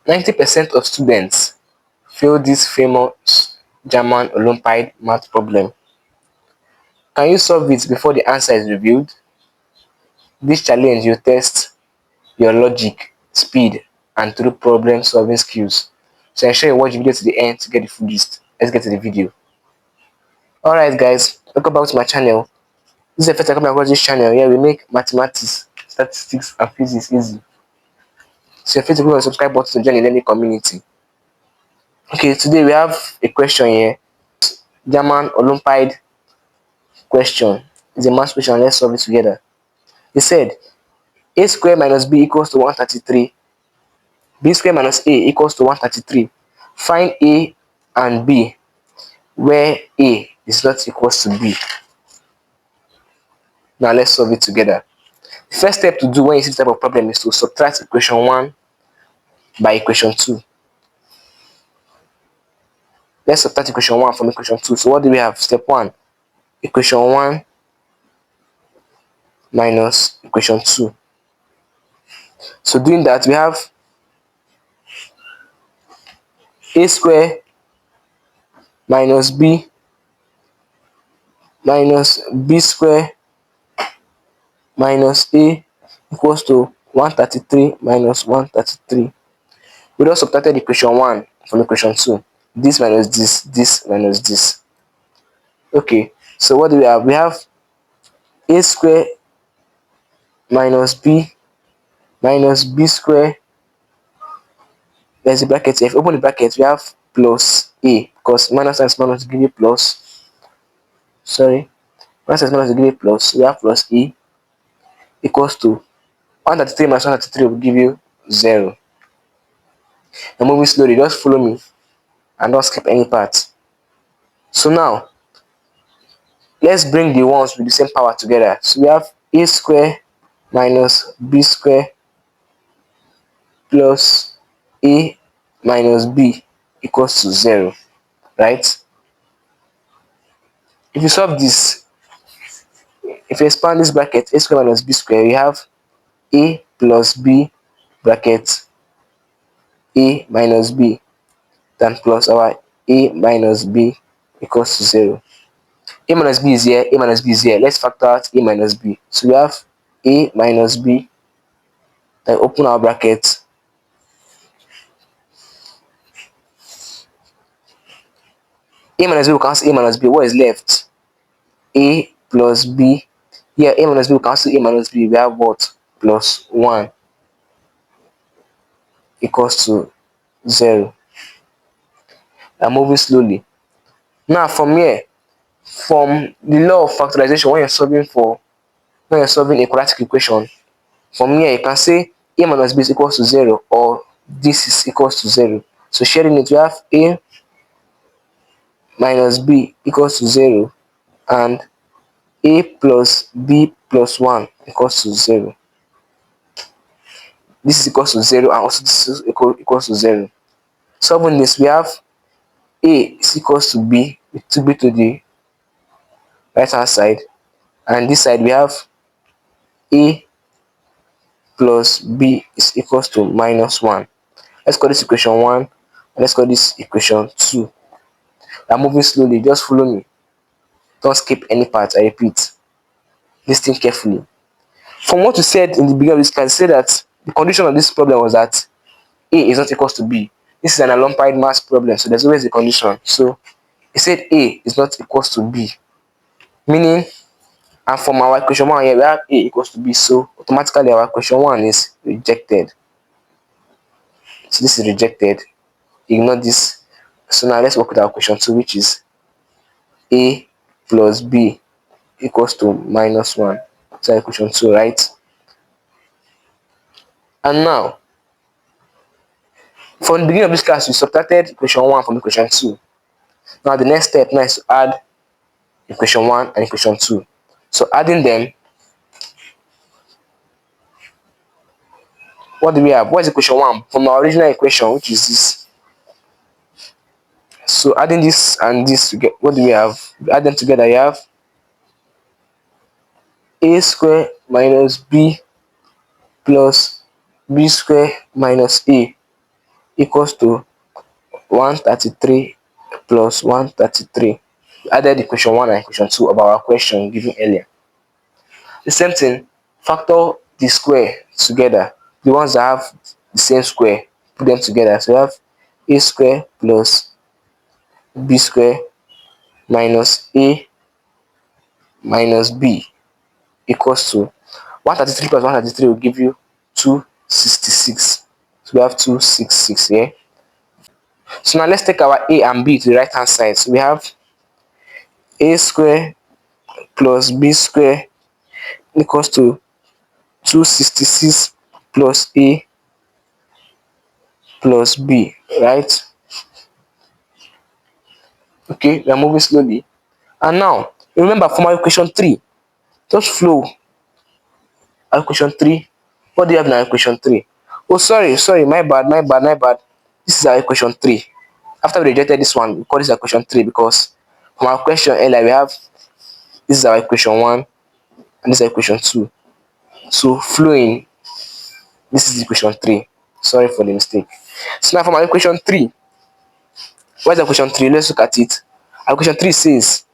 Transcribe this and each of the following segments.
90% of students fail this famous German Olympiad math problem. Can you solve it before the answer is revealed? This challenge will test your logic, speed, and true problem solving skills. So ensure you watch the video to the end to get the full gist. Let's get to the video. Alright guys, welcome back to my channel. This is the first time I come across this channel. Here we make mathematics, statistics, and physics easy. So feel free to click on the subscribe button to join the learning community. Okay, today we have a question here. German Olympiad question. It's a math question. Let's solve it together. It said a squared minus b equals to 133. B squared minus a equals to 133. Find a and b where a is not equals to b. Now let's solve it together. The first step to do when you see this type of problem is to subtract equation 1 by equation 2. Let's subtract equation 1 from equation 2. So what do we have? Step 1, equation 1 minus equation 2. So doing that, we have a square minus b minus b square minus a equals to 133 minus 133. We just subtracted equation 1 from equation 2. This minus this minus this. Okay, so what do we have? We have a square minus b square. There's a bracket here. If you open the bracket, we have plus a, because minus times minus give you plus. Sorry, minus times minus give you plus. We have plus e equals to 133 minus 133 will give you 0. I'm moving slowly, just follow me and don't skip any part. So now let's bring the ones with the same power together. So we have a square minus b square plus a minus b equals to 0, right? If you solve this, if you expand this bracket, a square minus b square, you have a plus b bracket a minus b, then plus our a minus b equals to 0. A minus b is here, a minus b is here. Let's factor out a minus b. So we have a minus b, then open our bracket. A minus b will cancel a minus b. What is left? A plus b. Here, a minus b will cancel a minus b. We have what? Plus 1 equals to 0. I'm moving slowly. Now from here, from the law of factorization, when you're solving a quadratic equation, from here you can say a minus b is equals to 0, or this is equals to 0. So sharing it, we have a minus b equals to 0 and a plus b plus 1 equals to 0. This is equals to 0 and also this is equals to 0. Solving this, we have a is equals to b with 2b to the right hand side, and this side we have a plus b is equals to minus 1. Let's call this equation 1 and let's call this equation 2. I'm moving slowly, just follow me. Don't skip any part, I repeat. Listen carefully. From what you said in the beginning of this class, say that the condition of this problem was that a is not equals to b. This is an Olympiad math problem, so there's always a condition. So it said a is not equals to b, meaning, and from our equation 1 here we have a equals to b, so automatically our equation 1 is rejected. So this is rejected. Ignore this. So now let's work with our equation 2, which is a plus b equals to minus 1. So equation 2, right? And now from the beginning of this class we subtracted equation 1 from equation 2. Now the next step now is to add equation 1 and equation 2. So adding them, what do we have? What is equation 1? From our original equation, which is this. So adding this and this, we get, what do we have? We add them together, you have a square minus b plus b square minus a equals to 133 plus 133. We added equation 1 and equation 2 of our question given earlier. The same thing, factor the square together. The ones that have the same square, put them together. So we have a square plus b square minus a minus b equals to 133 plus 133 will give you 266. So we have 266 here. So now let's take our a and b to the right hand side. So we have a square plus b square equals to 266 plus a plus b, right? Okay, we are moving slowly. And now remember from our equation 3, just flow our equation 3. What do you have in our equation 3? Oh, sorry, my bad. This is our equation 3. After we rejected this one, we call this equation 3 because from our question earlier we have this is our equation 1 and this is equation 2. So flowing, this is equation 3. Sorry for the mistake. So now from our equation 3, what is equation 3? Let's look at it. Our equation 3 says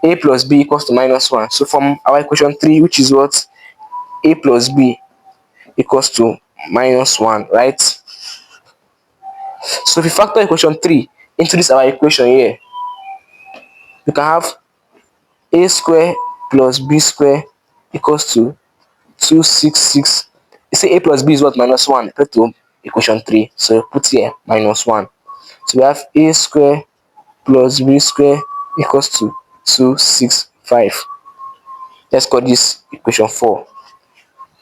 a plus b equals to minus 1. So from our equation 3, which is what? A plus b equals to minus 1, right? So if we factor equation 3 into this our equation here, we can have a square plus b square equals to 266. You say a plus b is what? Minus 1. Equal to equation 3. So put here minus 1. So we have a square plus b square equals to 265. Let's call this equation 4.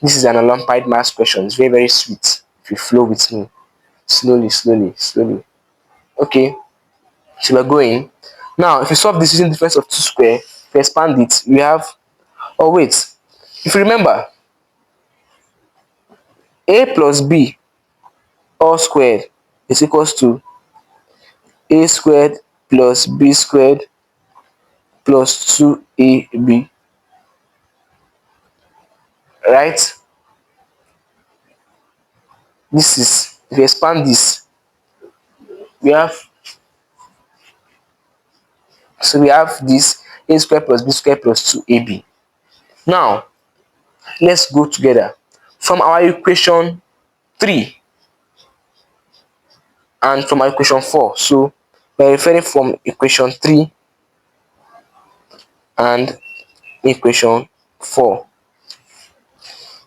This is an Olympiad math question. It's very, very sweet. If you flow with me, slowly. Okay, so we're going. Now, if you solve this using difference of 2 square, if you expand it, we have, oh wait, if you remember, a plus b all squared is equals to a squared plus b squared plus 2ab, right? This is, if you expand this, we have, so we have this a squared plus b squared plus 2ab. Now, let's go together. From our equation 3 and from our equation 4. So we're referring from equation 3 and equation 4.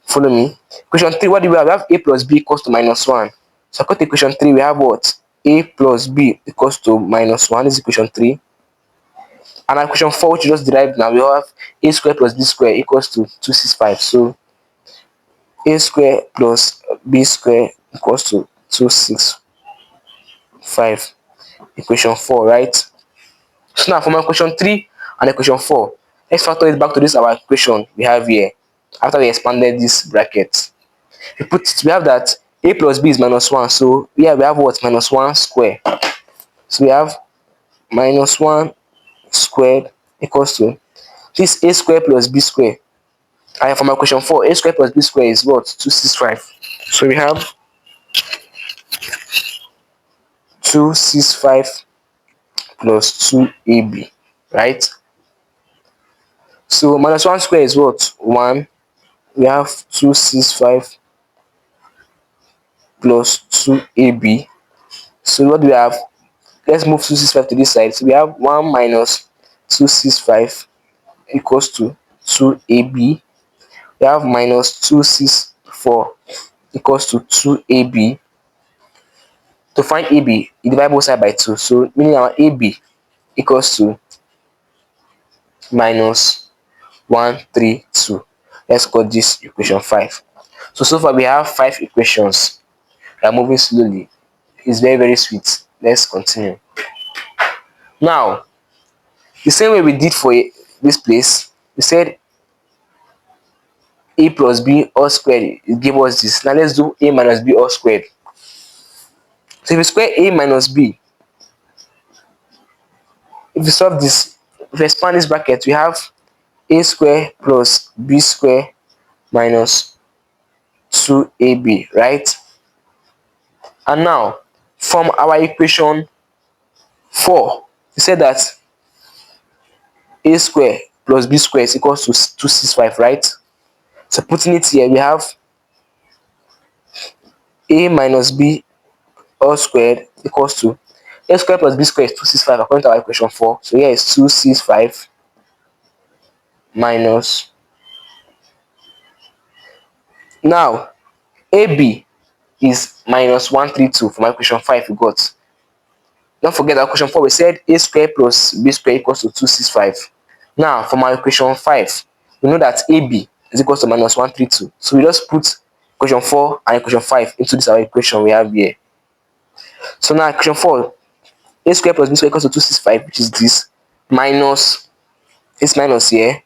Follow me. Equation 3, what do we have? We have a plus b equals to minus 1. So according to equation 3, we have what? A plus b equals to minus 1. This is equation 3. And our equation 4, which we just derived now, we have a square plus b square equals to 265. So a square plus b square equals to 265. Equation 4, right? So now from equation 3 and equation 4, let's factor it back to this our equation we have here. After we expanded this bracket, we have that a plus b is minus 1. So here we have what? Minus 1 square. So we have minus 1 squared equals to this a square plus b square. And from equation 4, a square plus b square is what? 265. So we have 265 plus 2ab, right? So minus 1 square is what? 1. We have 265 plus 2ab. So what do we have? Let's move 265 to this side. So we have 1 minus 265 equals to 2ab. We have minus 264 equals to 2ab. To find ab, you divide both sides by 2. So meaning our ab equals to minus 132. Let's call this equation 5. So far we have 5 equations. We are moving slowly. It's very, very sweet. Let's continue. Now, the same way we did for this place, we said a plus b all squared, it gave us this. Now let's do a minus b all squared. So if we square a minus b, if we solve this, if we expand this bracket, we have a square plus b square minus 2ab, right? And now from our equation 4, we said that a square plus b square is equals to 265, right? So putting it here, we have a minus b all squared equals to a square plus b square is 265 according to our equation 4. So here is 265 minus, now ab is minus 132 from our equation 5 we got. Don't forget that equation 4 we said a square plus b square equals to 265. Now from our equation 5 we know that ab is equals to minus 132. So we just put equation 4 and equation 5 into this our equation we have here. So now equation 4, a square plus b square equals to 265, which is this, minus this minus here,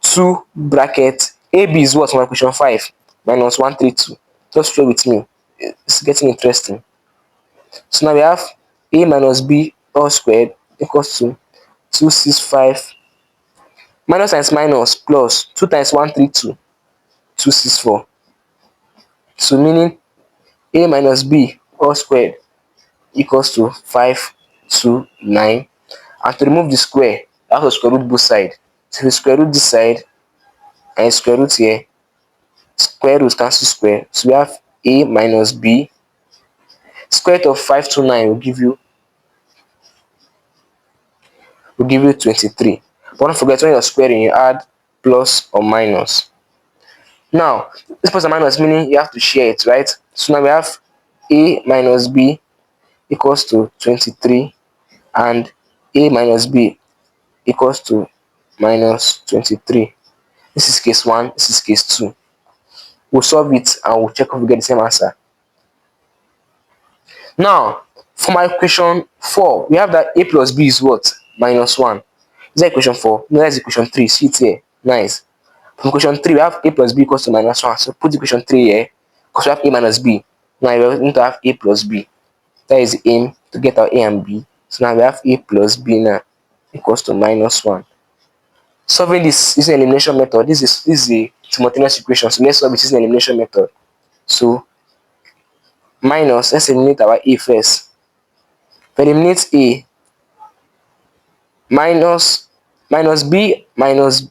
2 bracket ab is what from equation 5, minus 132. Just play with me, it's getting interesting. So now we have a minus b all squared equals to 265 minus times minus plus 2 times 132, 264. So meaning a minus b all squared equals to 529. And to remove the square, you have to square root both sides. So if you square root this side and square root here, square root cancel square. So we have a minus b. Square root of 529 will give you 23. But don't forget, when you're squaring, you add plus or minus. Now, this plus or minus meaning you have to share it, right? So now we have a minus b equals to 23 and a minus b equals to minus 23. This is case 1, this is case 2. We'll solve it and we'll check if we get the same answer. Now, for my equation 4, we have that a plus b is what? Minus 1. Is that equation 4? No, that's equation 3. See it here. Nice. From equation 3, we have a plus b equals to minus 1. So put equation 3 here because we have a minus b. Now we need to have a plus b. That is the aim, to get our a and b. So now we have a plus b now equals to minus 1. Solving this is an elimination method. This is a simultaneous equation. So let's solve it using an elimination method. So minus, let's eliminate our a first. If we eliminate a, minus b minus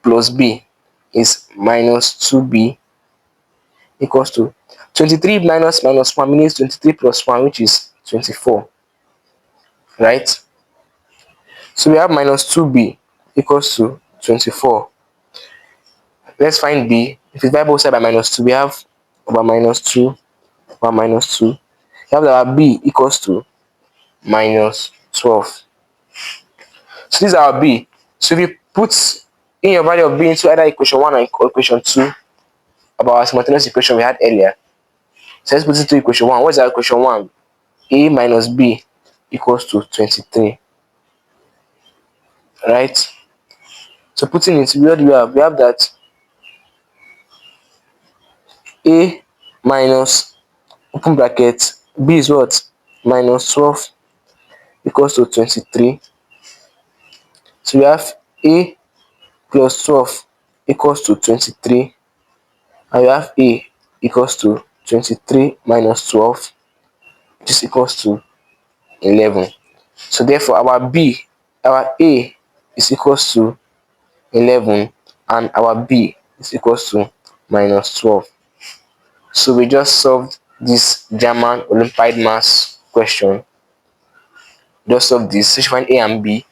plus b is minus 2b equals to 23 minus 1 means 23 plus 1, which is 24, right? So we have minus 2b equals to 24. Let's find b. If we divide both sides by minus 2, we have over minus 2 over minus 2. We have that our b equals to minus 12. So this is our b. So if you put in your value of b into either equation 1 or equation 2 about our simultaneous equation we had earlier. So let's put it into equation 1. What is our equation 1? A minus b equals to 23. Right? So putting it, what do we have? We have that a minus open bracket b is what? Minus 12 equals to 23. So we have a plus 12 equals to 23. And we have a equals to 23 minus 12, which is equals to 11. So therefore our a is equals to 11 and our b is equals to minus 12. So we just solved this German Olympiad maths question. Just solve this. So you find a and b,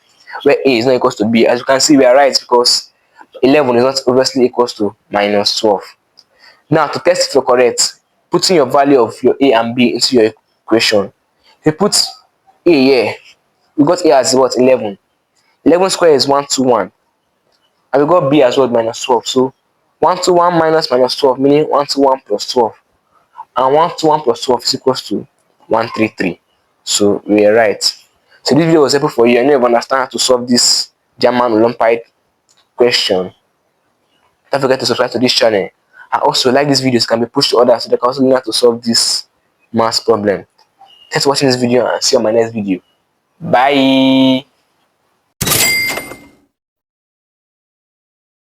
where a is not equals to b. As you can see, we are right because 11 is not obviously equals to minus 12. Now to test if you're correct, put in your value of your a and b into your equation. If you put a here, we got a as what? 11. 11 squared is 121. And we got b as well, minus 12. So 121 minus 12, meaning 121 plus 12. And 121 plus 12 is equals to 133. So we are right. So this video was helpful for you and you understand how to solve this German Olympiad question. Don't forget to subscribe to this channel. And also like this video, so it can be pushed to others so they can also learn how to solve this math problem. Thanks for watching this video and see you on my next video. Bye.